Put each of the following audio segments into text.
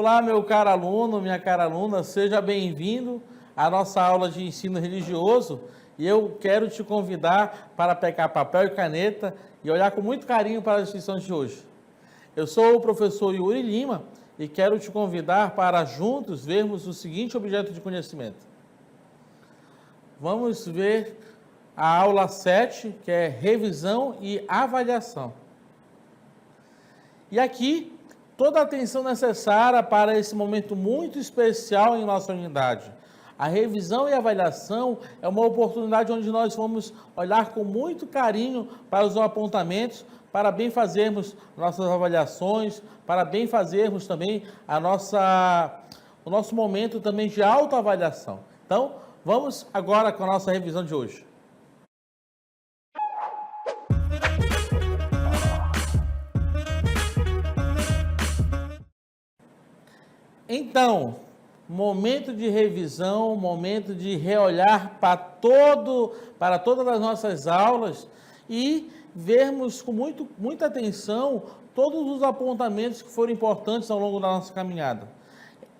Olá, meu caro aluno, minha cara aluna, seja bem-vindo à nossa aula de ensino religioso e eu quero te convidar para pegar papel e caneta e olhar com muito carinho para as lições de hoje. Eu sou o professor Yuri Lima e quero te convidar para juntos vermos o seguinte objeto de conhecimento. Vamos ver a aula 7, que é revisão e avaliação. E aqui, toda a atenção necessária para esse momento muito especial em nossa unidade. A revisão e avaliação é uma oportunidade onde nós vamos olhar com muito carinho para os apontamentos, para bem fazermos nossas avaliações, para bem fazermos também o nosso momento também de autoavaliação. Então, vamos agora com a nossa revisão de hoje. Então, momento de revisão, momento de reolhar para todas as nossas aulas e vermos com muita atenção todos os apontamentos que foram importantes ao longo da nossa caminhada.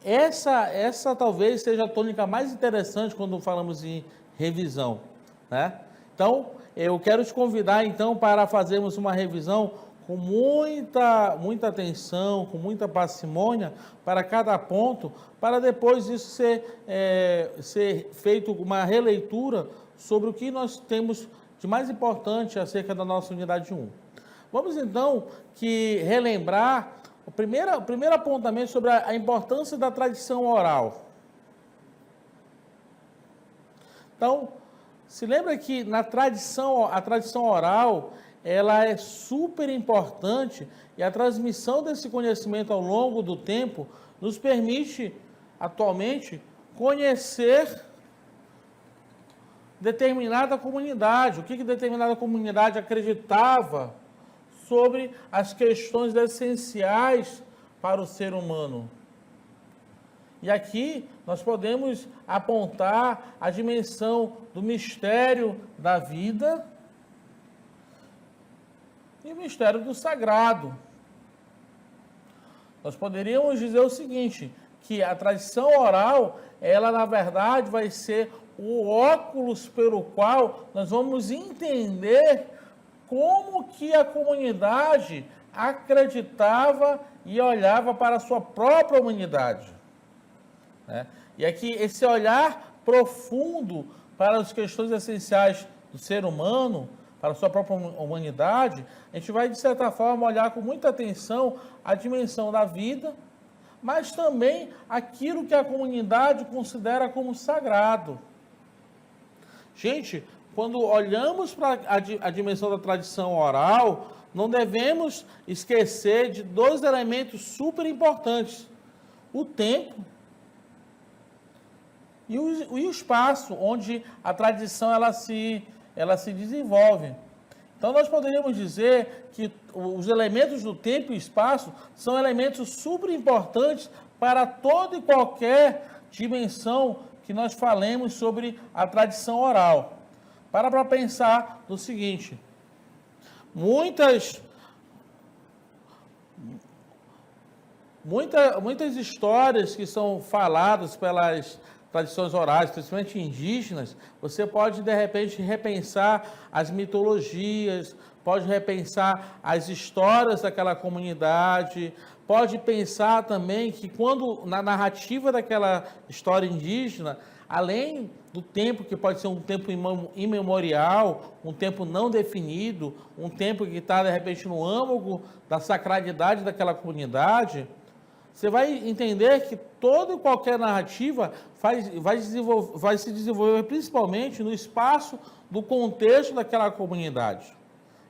Essa talvez seja a tônica mais interessante quando falamos em revisão, né? Então, eu quero te convidar então para fazermos uma revisão com muita atenção, com muita parcimônia para cada ponto, para depois isso ser feito uma releitura sobre o que nós temos de mais importante acerca da nossa unidade 1. Vamos então relembrar o primeiro apontamento sobre a importância da tradição oral. Então, se lembra que a tradição oral, ela é super importante e a transmissão desse conhecimento ao longo do tempo nos permite, atualmente, conhecer determinada comunidade, o que determinada comunidade acreditava sobre as questões essenciais para o ser humano. E aqui nós podemos apontar a dimensão do mistério da vida e o mistério do sagrado. Nós poderíamos dizer o seguinte, que a tradição oral, ela na verdade vai ser o óculos pelo qual nós vamos entender como que a comunidade acreditava e olhava para a sua própria humanidade, né? E aqui esse olhar profundo para as questões essenciais do ser humano, para a sua própria humanidade, a gente vai, de certa forma, olhar com muita atenção a dimensão da vida, mas também aquilo que a comunidade considera como sagrado. Gente, quando olhamos para a dimensão da tradição oral, não devemos esquecer de dois elementos super importantes: o tempo e o espaço, onde a tradição ela se desenvolve. Então, nós poderíamos dizer que os elementos do tempo e espaço são elementos super importantes para toda e qualquer dimensão que nós falemos sobre a tradição oral. Para pensar no seguinte: muitas histórias que são faladas pelas tradições orais, principalmente indígenas, você pode, de repente, repensar as mitologias, pode repensar as histórias daquela comunidade, pode pensar também que quando, na narrativa daquela história indígena, além do tempo, que pode ser um tempo imemorial, um tempo não definido, um tempo que está, de repente, no âmago da sacralidade daquela comunidade, você vai entender que toda e qualquer narrativa vai se desenvolver principalmente no espaço do contexto daquela comunidade.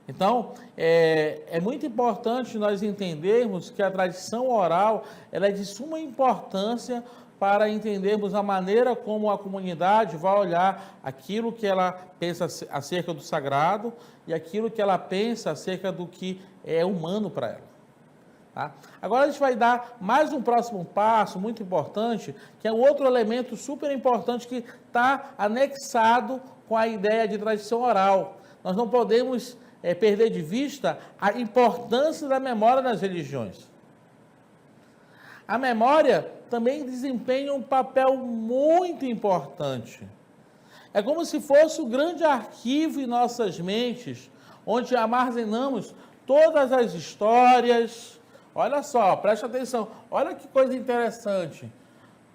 Então, é muito importante nós entendermos que a tradição oral ela é de suma importância para entendermos a maneira como a comunidade vai olhar aquilo que ela pensa acerca do sagrado e aquilo que ela pensa acerca do que é humano para ela. Tá? Agora a gente vai dar mais um próximo passo muito importante, que é um outro elemento super importante que está anexado com a ideia de tradição oral. Nós não podemos perder de vista a importância da memória nas religiões. A memória também desempenha um papel muito importante. É como se fosse um grande arquivo em nossas mentes, onde armazenamos todas as histórias. Olha só, preste atenção, olha que coisa interessante.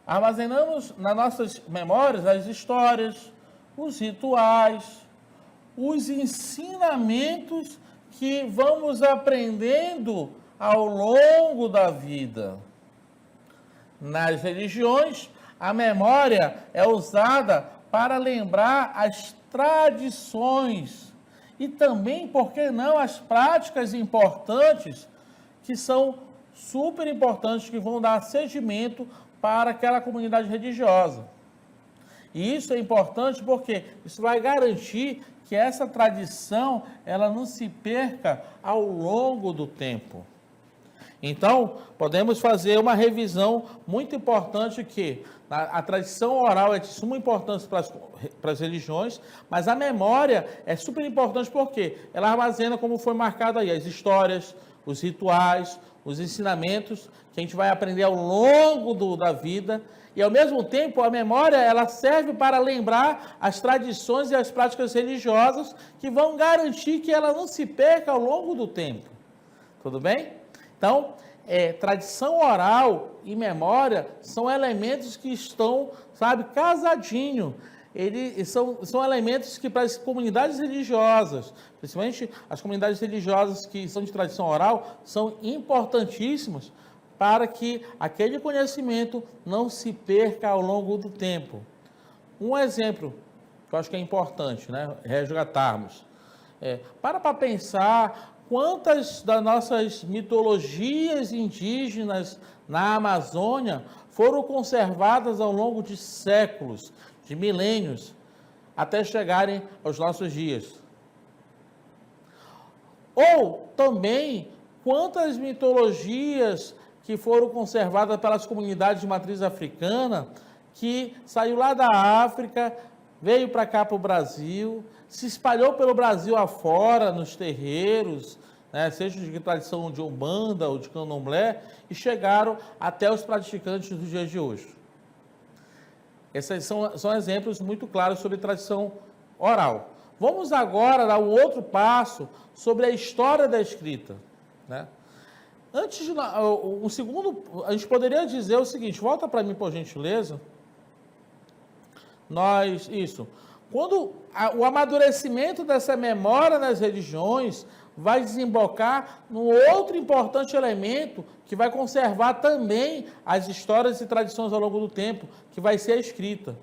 Armazenamos nas nossas memórias as histórias, os rituais, os ensinamentos que vamos aprendendo ao longo da vida. Nas religiões, a memória é usada para lembrar as tradições e também, por que não, as práticas importantes, que são super importantes, que vão dar segmento para aquela comunidade religiosa. E isso é importante porque isso vai garantir que essa tradição ela não se perca ao longo do tempo. Então, podemos fazer uma revisão muito importante que a tradição oral é de suma importância para as religiões, mas a memória é super importante porque ela armazena, como foi marcado aí, as histórias, os rituais, os ensinamentos que a gente vai aprender ao longo da vida. E, ao mesmo tempo, a memória ela serve para lembrar as tradições e as práticas religiosas que vão garantir que ela não se perca ao longo do tempo. Tudo bem? Então, tradição oral e memória são elementos que estão, casadinho. Eles são elementos que para as comunidades religiosas, principalmente as comunidades religiosas que são de tradição oral, são importantíssimos para que aquele conhecimento não se perca ao longo do tempo. Um exemplo que eu acho que é importante, resgatarmos. Para pensar quantas das nossas mitologias indígenas na Amazônia foram conservadas ao longo de séculos, de milênios, até chegarem aos nossos dias. Ou também quantas mitologias que foram conservadas pelas comunidades de matriz africana, que saiu lá da África, veio para cá para o Brasil, se espalhou pelo Brasil afora, nos terreiros, seja de tradição de Umbanda ou de Candomblé, e chegaram até os praticantes dos dias de hoje. Esses são exemplos muito claros sobre tradição oral. Vamos agora dar um outro passo sobre a história da escrita. Antes de um segundo, a gente poderia dizer o seguinte, volta para mim, por gentileza. Quando o amadurecimento dessa memória nas religiões vai desembocar num outro importante elemento que vai conservar também as histórias e tradições ao longo do tempo, que vai ser a escrita.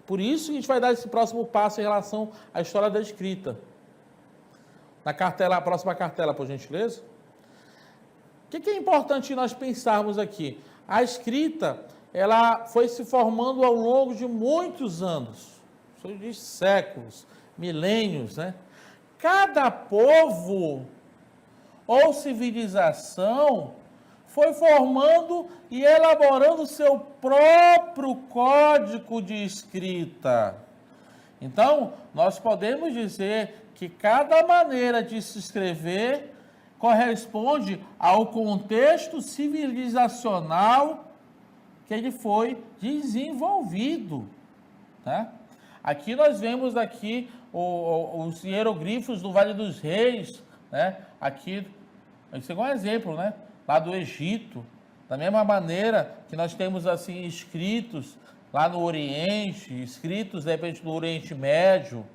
Por isso a gente vai dar esse próximo passo em relação à história da escrita. A próxima cartela, por gentileza. O que é importante nós pensarmos aqui? A escrita, ela foi se formando ao longo de muitos anos, de séculos, milênios, Cada povo ou civilização foi formando e elaborando seu próprio código de escrita. Então, nós podemos dizer que cada maneira de se escrever corresponde ao contexto civilizacional que ele foi desenvolvido. Aqui nós vemos os hieroglifos do Vale dos Reis, aqui, esse é um exemplo, lá do Egito, da mesma maneira que nós temos assim escritos lá no Oriente, escritos de repente no Oriente Médio,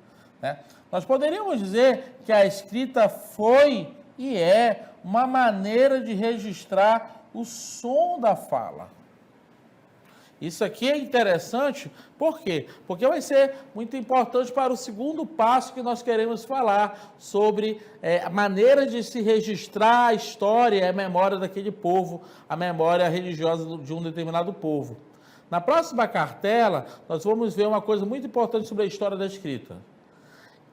Nós poderíamos dizer que a escrita foi e é uma maneira de registrar o som da fala. Isso aqui é interessante, por quê? Porque vai ser muito importante para o segundo passo que nós queremos falar sobre a maneira de se registrar a história e a memória daquele povo, a memória religiosa de um determinado povo. Na próxima cartela, nós vamos ver uma coisa muito importante sobre a história da escrita.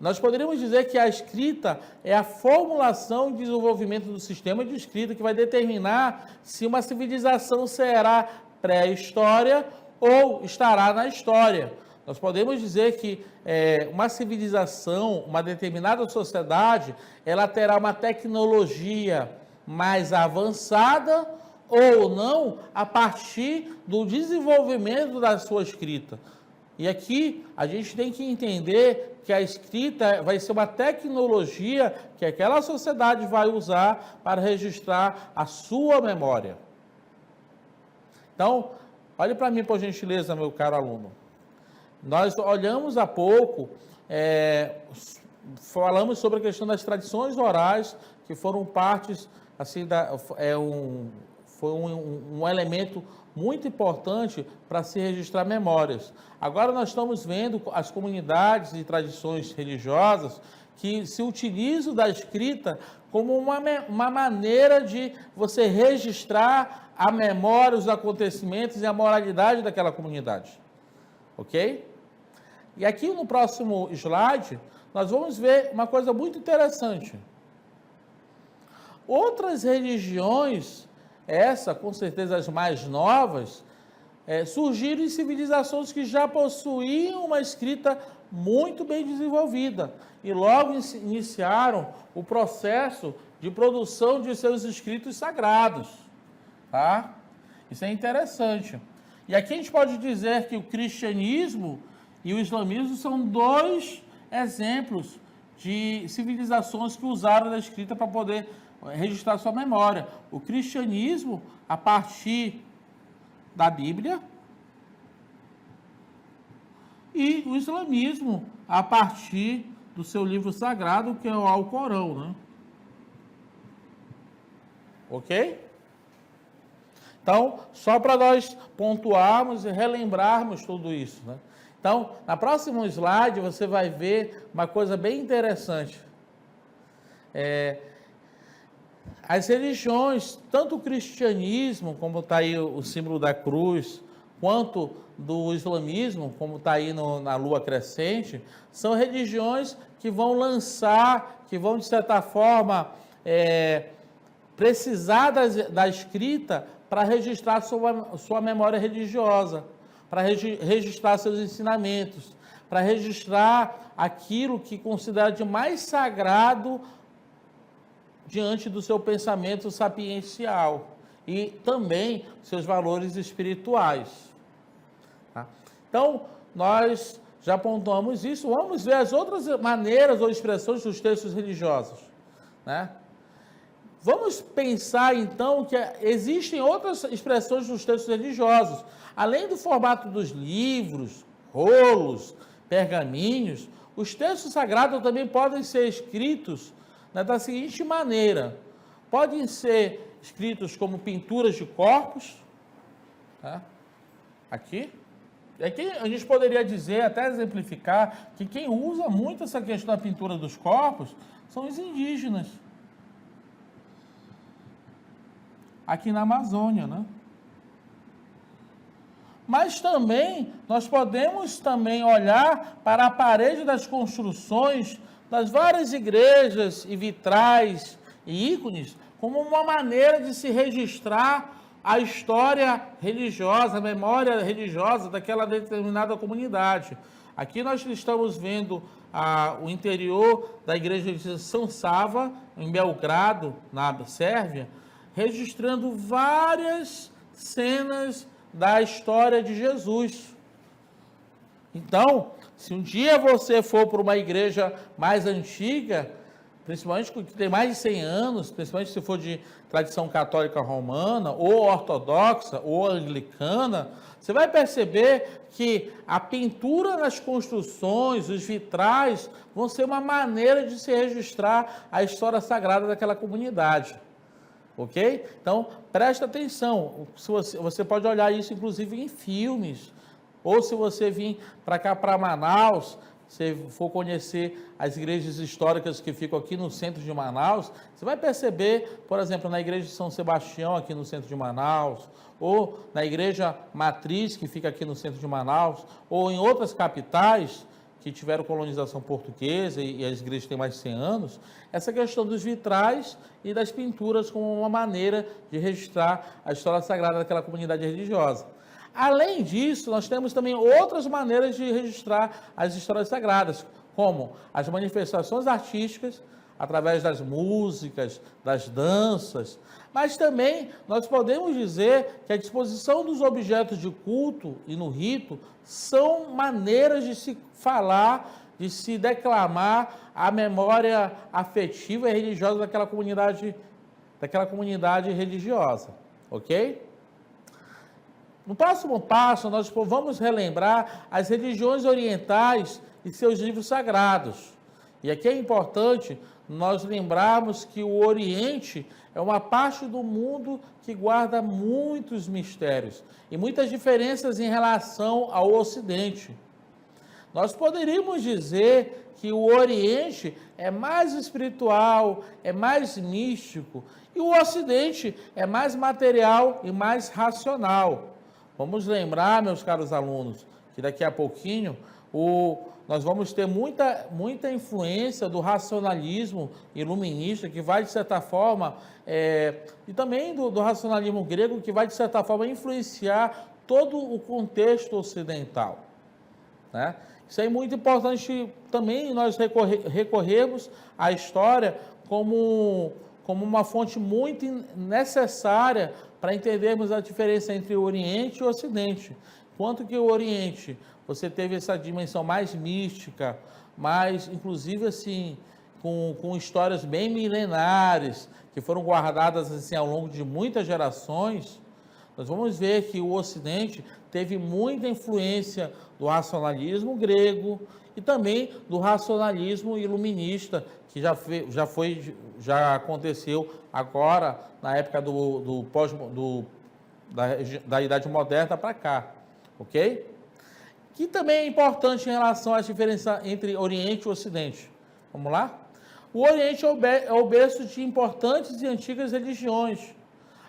Nós poderíamos dizer que a escrita é a formulação e desenvolvimento do sistema de escrita que vai determinar se uma civilização será pré-história ou estará na história. Nós podemos dizer que uma civilização, uma determinada sociedade, ela terá uma tecnologia mais avançada ou não a partir do desenvolvimento da sua escrita. E aqui a gente tem que entender que a escrita vai ser uma tecnologia que aquela sociedade vai usar para registrar a sua memória. Então, olhe para mim, por gentileza, meu caro aluno. Nós olhamos há pouco, falamos sobre a questão das tradições orais, que foram partes, assim, foi um elemento muito importante para se registrar memórias. Agora nós estamos vendo as comunidades e tradições religiosas que se utilizam da escrita como uma maneira de você registrar a memória, os acontecimentos e a moralidade daquela comunidade. Ok? E aqui no próximo slide, nós vamos ver uma coisa muito interessante. Outras religiões, essa com certeza as mais novas, surgiram em civilizações que já possuíam uma escrita muito bem desenvolvida e logo iniciaram o processo de produção de seus escritos sagrados. Tá? Isso é interessante. E aqui a gente pode dizer que o cristianismo e o islamismo são dois exemplos de civilizações que usaram da escrita para poder registrar sua memória. O cristianismo, a partir da Bíblia, e o islamismo, a partir do seu livro sagrado, que é o Alcorão, né? Ok? Então, só para nós pontuarmos e relembrarmos tudo isso, né? Então, na próxima slide, você vai ver uma coisa bem interessante. As religiões, tanto o cristianismo, como está aí o símbolo da cruz, quanto do islamismo, como está aí na lua crescente, são religiões que vão lançar, que vão, de certa forma, precisar da escrita para registrar sua memória religiosa, para registrar seus ensinamentos, para registrar aquilo que considera de mais sagrado diante do seu pensamento sapiencial e também seus valores espirituais. Tá? Então, nós já pontuamos isso, vamos ver as outras maneiras ou expressões dos textos religiosos, né? Vamos pensar, então, que existem outras expressões dos textos religiosos. Além do formato dos livros, rolos, pergaminhos, os textos sagrados também podem ser escritos, né, da seguinte maneira. Podem ser escritos como pinturas de corpos. Tá? Aqui a gente poderia dizer, até exemplificar, que quem usa muito essa questão da pintura dos corpos são os indígenas. Aqui na Amazônia, né? Mas também, nós podemos também olhar para a parede das construções das várias igrejas e vitrais e ícones como uma maneira de se registrar a história religiosa, a memória religiosa daquela determinada comunidade. Aqui nós estamos vendo o interior da igreja de São Sava, em Belgrado, na Sérvia, registrando várias cenas da história de Jesus. Então, se um dia você for para uma igreja mais antiga, principalmente que tem mais de 100 anos, principalmente se for de tradição católica romana, ou ortodoxa, ou anglicana, você vai perceber que a pintura nas construções, os vitrais, vão ser uma maneira de se registrar a história sagrada daquela comunidade. Ok? Então, presta atenção. Você pode olhar isso, inclusive, em filmes. Ou se você vir para cá, para Manaus, se for conhecer as igrejas históricas que ficam aqui no centro de Manaus, você vai perceber, por exemplo, na igreja de São Sebastião, aqui no centro de Manaus, ou na igreja matriz, que fica aqui no centro de Manaus, ou em outras capitais que tiveram colonização portuguesa e as igrejas têm mais de 100 anos, essa questão dos vitrais e das pinturas como uma maneira de registrar a história sagrada daquela comunidade religiosa. Além disso, nós temos também outras maneiras de registrar as histórias sagradas, como as manifestações artísticas, através das músicas, das danças, mas também nós podemos dizer que a disposição dos objetos de culto e no rito são maneiras de se falar, de se declamar a memória afetiva e religiosa daquela comunidade religiosa, ok? No próximo passo, nós vamos relembrar as religiões orientais e seus livros sagrados. E aqui é importante nós lembrarmos que o Oriente é uma parte do mundo que guarda muitos mistérios e muitas diferenças em relação ao Ocidente. Nós poderíamos dizer que o Oriente é mais espiritual, é mais místico, e o Ocidente é mais material e mais racional. Vamos lembrar, meus caros alunos, que daqui a pouquinho nós vamos ter muita influência do racionalismo iluminista, que vai, de certa forma, e também do racionalismo grego, que vai, de certa forma, influenciar todo o contexto ocidental, né? Isso é muito importante também nós recorrermos à história como uma fonte muito necessária para entendermos a diferença entre o Oriente e o Ocidente. Enquanto que o Oriente, você teve essa dimensão mais mística, mais, inclusive, assim, com histórias bem milenares, que foram guardadas assim, ao longo de muitas gerações, nós vamos ver que o Ocidente teve muita influência do racionalismo grego e também do racionalismo iluminista, que já aconteceu agora, na época da Idade Moderna para cá, ok? Que também é importante em relação às diferenças entre Oriente e Ocidente. Vamos lá? O Oriente é o berço de importantes e antigas religiões.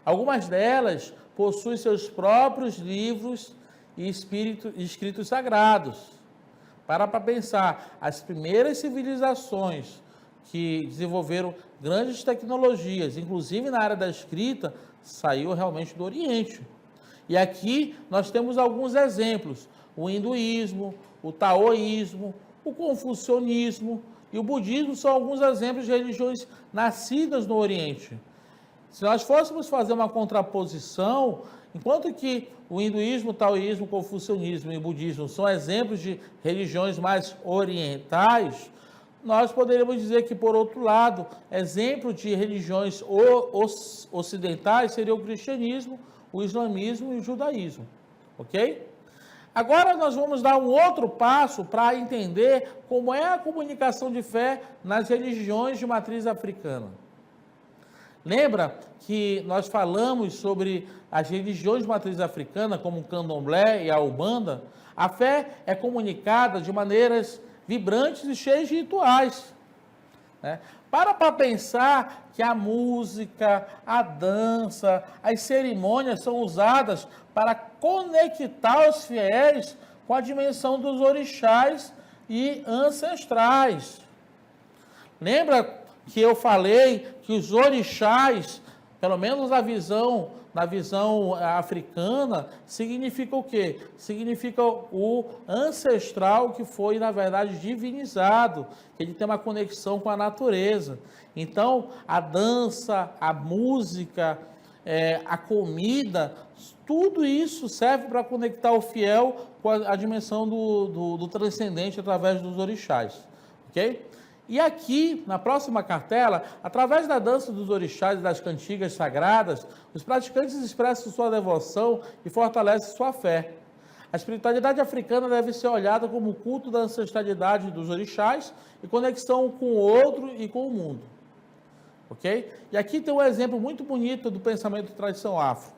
Algumas delas possuem seus próprios livros e escritos sagrados. Para pensar, as primeiras civilizações que desenvolveram grandes tecnologias, inclusive na área da escrita, saiu realmente do Oriente. E aqui nós temos alguns exemplos: o hinduísmo, o taoísmo, o confucionismo e o budismo são alguns exemplos de religiões nascidas no Oriente. Se nós fôssemos fazer uma contraposição, enquanto que o hinduísmo, o taoísmo, o confucionismo e o budismo são exemplos de religiões mais orientais, nós poderíamos dizer que, por outro lado, exemplo de religiões ocidentais seria o cristianismo, o islamismo e o judaísmo, ok? Agora nós vamos dar um outro passo para entender como é a comunicação de fé nas religiões de matriz africana. Lembra que nós falamos sobre as religiões de matriz africana, como o candomblé e a umbanda? A fé é comunicada de maneiras vibrantes e cheias de rituais, né? Para pensar que a música, a dança, as cerimônias são usadas para conectar os fiéis com a dimensão dos orixás e ancestrais. Lembra que eu falei que os orixás, pelo menos na visão africana, significa o quê? Significa o ancestral que foi, na verdade, divinizado, que ele tem uma conexão com a natureza. Então, a dança, a música, a comida, tudo isso serve para conectar o fiel com a dimensão do transcendente através dos orixás, ok? E aqui, na próxima cartela, através da dança dos orixás e das cantigas sagradas, os praticantes expressam sua devoção e fortalecem sua fé. A espiritualidade africana deve ser olhada como o culto da ancestralidade dos orixás e conexão com o outro e com o mundo. Ok? E aqui tem um exemplo muito bonito do pensamento de tradição afro.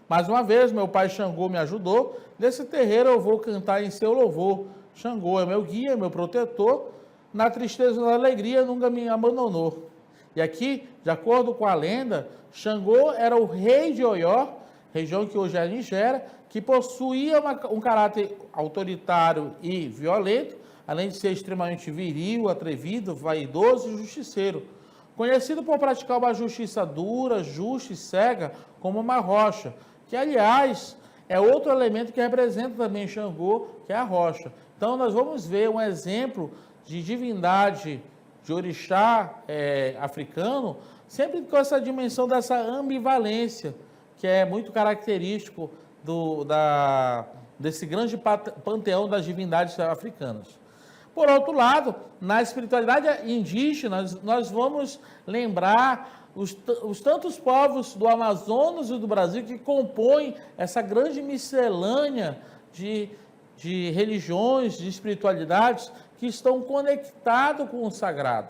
Mais uma vez, meu pai Xangô me ajudou. Nesse terreiro eu vou cantar em seu louvor. Xangô é meu guia, meu protetor. Na tristeza e na alegria nunca me abandonou. E aqui, de acordo com a lenda, Xangô era o rei de Oió, região que hoje é a Nigéria, que possuía um caráter autoritário e violento, além de ser extremamente viril, atrevido, vaidoso e justiceiro. Conhecido por praticar uma justiça dura, justa e cega, como uma rocha, que, aliás, é outro elemento que representa também Xangô, que é a rocha. Então, nós vamos ver um exemplo de divindade de orixá africano, sempre com essa dimensão dessa ambivalência, que é muito característico desse grande panteão das divindades africanas. Por outro lado, na espiritualidade indígena, nós vamos lembrar os tantos povos do Amazonas e do Brasil que compõem essa grande miscelânea de religiões, de espiritualidades que estão conectados com o sagrado.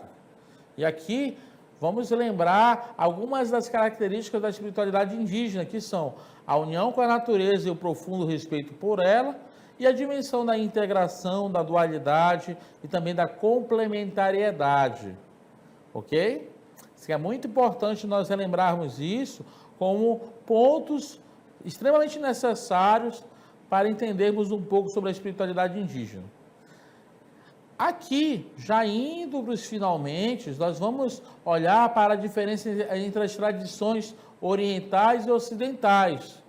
E aqui vamos lembrar algumas das características da espiritualidade indígena, que são a união com a natureza e o profundo respeito por ela, e a dimensão da integração, da dualidade e também da complementariedade. Ok? Isso é muito importante nós relembrarmos isso como pontos extremamente necessários para entendermos um pouco sobre a espiritualidade indígena. Aqui, já indo para os finalmente, nós vamos olhar para a diferença entre as tradições orientais e ocidentais,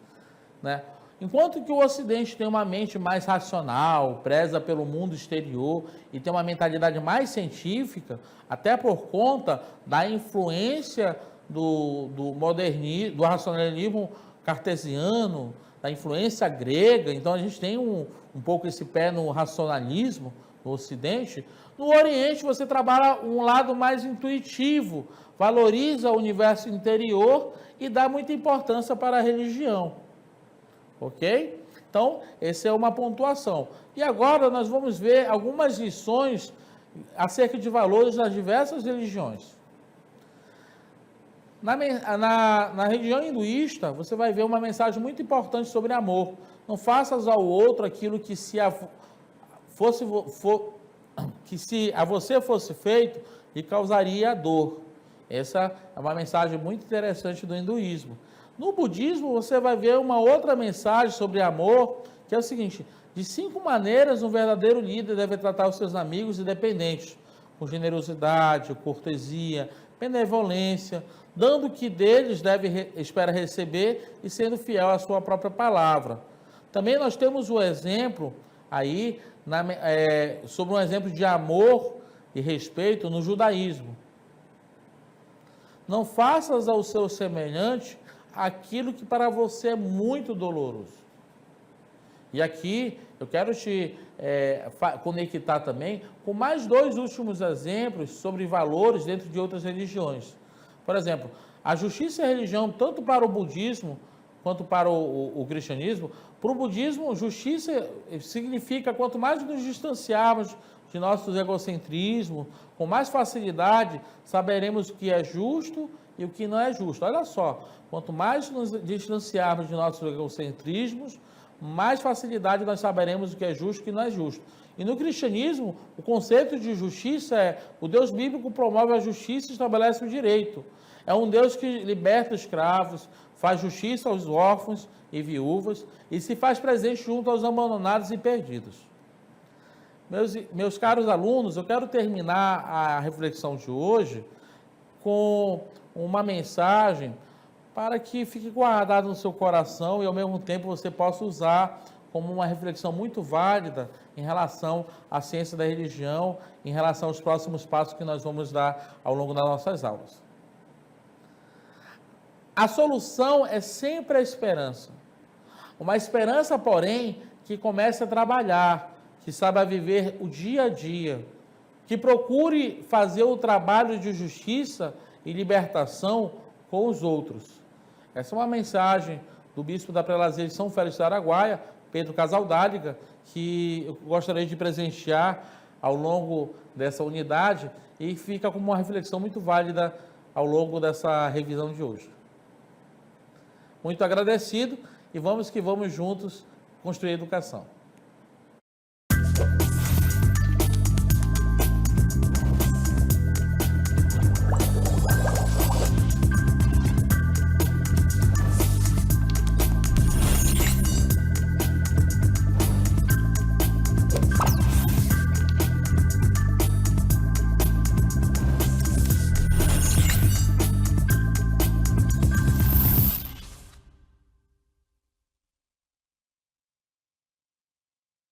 né? Enquanto que o Ocidente tem uma mente mais racional, preza pelo mundo exterior e tem uma mentalidade mais científica, até por conta da influência do modernismo, do racionalismo cartesiano, da influência grega, então a gente tem um pouco esse pé no racionalismo no Ocidente. No Oriente você trabalha um lado mais intuitivo, valoriza o universo interior e dá muita importância para a religião. Ok? Então, essa é uma pontuação. E agora nós vamos ver algumas lições acerca de valores das diversas religiões. Na religião hinduísta, você vai ver uma mensagem muito importante sobre amor. Não faças ao outro aquilo que se a você fosse feito, lhe causaria dor. Essa é uma mensagem muito interessante do hinduísmo. No budismo, você vai ver uma outra mensagem sobre amor, que é o seguinte: de 5 maneiras um verdadeiro líder deve tratar os seus amigos e dependentes, com generosidade, cortesia, benevolência, dando o que deles espera receber e sendo fiel à sua própria palavra. Também nós temos o exemplo aí, sobre um exemplo de amor e respeito no judaísmo. Não faças ao seu semelhante aquilo que para você é muito doloroso. E aqui eu quero te conectar também com mais 2 últimos exemplos sobre valores dentro de outras religiões. Por exemplo, a justiça e a religião, tanto para o budismo quanto para o cristianismo. Para o budismo, justiça significa quanto mais nos distanciarmos de nossos egocentrismos, com mais facilidade saberemos o que é justo e o que não é justo. Olha só, quanto mais nos distanciarmos de nossos egocentrismos, mais facilidade nós saberemos o que é justo e o que não é justo. E no cristianismo, o conceito de justiça é: o Deus bíblico promove a justiça e estabelece o direito. É um Deus que liberta os escravos, faz justiça aos órfãos e viúvas e se faz presente junto aos abandonados e perdidos. Meus caros alunos, eu quero terminar a reflexão de hoje com uma mensagem para que fique guardado no seu coração e ao mesmo tempo você possa usar como uma reflexão muito válida em relação à ciência da religião, em relação aos próximos passos que nós vamos dar ao longo das nossas aulas. A solução é sempre a esperança. Uma esperança, porém, que comece a trabalhar, que saiba viver o dia a dia, que procure fazer o trabalho de justiça e libertação com os outros. Essa é uma mensagem do bispo da Prelazia de São Félix do Araguaia, Pedro Casaldáliga, que eu gostaria de presentear ao longo dessa unidade e fica como uma reflexão muito válida ao longo dessa revisão de hoje. Muito agradecido e vamos que vamos juntos construir a educação.